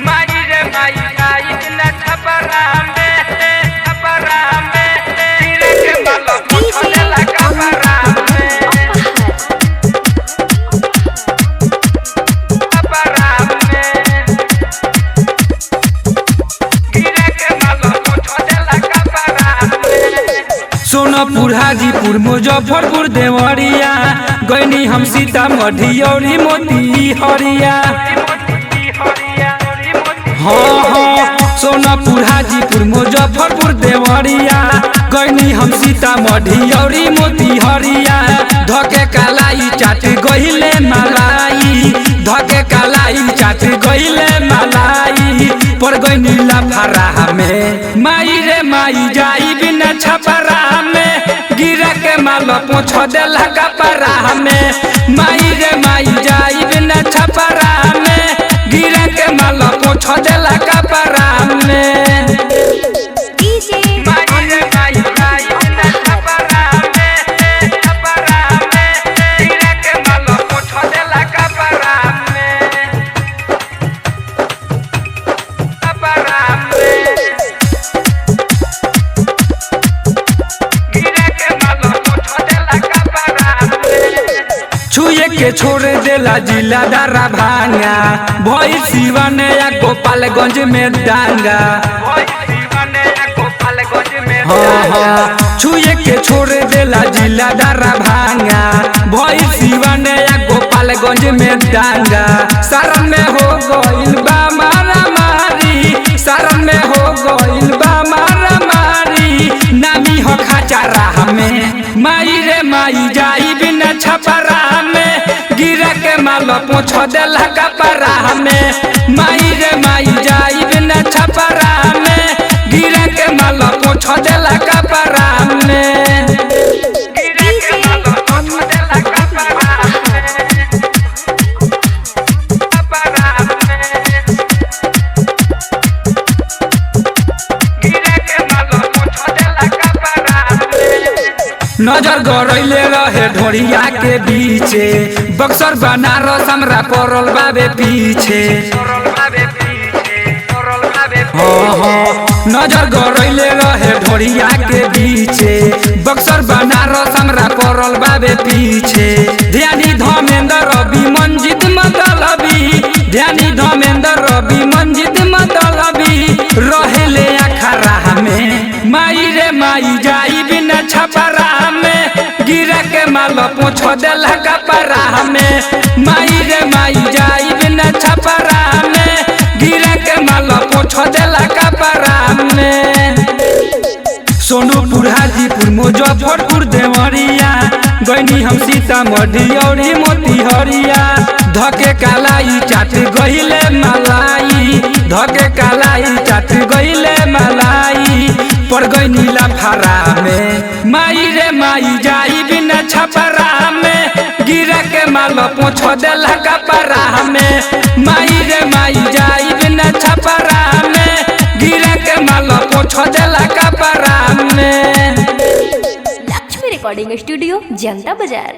माई रे माई आई न छपरा में हीरे के माला मोछले लगा परा सोनपुर हाजीपुर मुजफ्फरपुर देवरिया गईनी हम सीतामढ़ी और मोती हरिया। हाँ हाँ सोनपुर हाजीपुर मुजफ्फरपुर देवरिया गईनी हम सीतामढ़ी और मोती हरिया। धके कालाई चाट गहिले मलाई धके कालाई चाट गहिले मलाई पर गईनी लफरा में माई रे माई जाई बिना छपरा में गिरा के माल पोछ देला कपरा में माई रे माई जाई बिना छपरा में गिरा के माल पोछ देला कपरा में। माई रे माई आई न छपरा में हीरे के माला मोछले लगा परा छुए के छोड़ देला जिला दारा भांगा भई शिवन या गोपालगंज में डांगा। हाँ हाँ छुए के छोड़ देला जिला दारा भांगा भई शिवन या गोपालगंज में डांगा। शरण में हो गइल बा मारा मारी शरण में हो गइल बा मारा मारी नामी हो खचारा में माई रे माई जाई बिना छपरा में गिरा के माल पोछ देला कपरा में माई रे माई जाई बिना छपरा में गिरा के माल पोछ देला कपरा में। नजर गड़ैले रहे ढोरिया के बीचे बक्सर बनारस हमरा पड़ल बाबे पीछे। हाँ हाँ नजर गड़ैले रहे ढोरिया के बीचे बक्सर बनारस हमरा पड़ल बाबे पीछे। ध्यानी धर्मेंद्र रवि मंजित मतलबी ध्यानी धर्मेंद्र रवि मंजित मतलबी रहेले अखरा में माई रे माई जाई बिना छपरा में गिरा के माल पोछ देला कपरा में माई रे माई जाई बिना छपरा में गिरा के माल पोछ देला कपरा में। सोनपुर हाजीपुर मुजफ्फरपुर देवरिया गईनी हम सीतामढ़ी और मोती हरिया। धके कालाई चाट गहिले मलाई धके कालाई चाट गहिले मलाई पर गईनी लफरा में माई रे माई जाई बिना छपरा में गिरा के माल पोछ देला कपरा में माई रे माई जाई बिना छपरा में गिरा के माल पोछ देला कपरा में। लक्ष्मी रिकॉर्डिंग स्टूडियो जनता बाजार।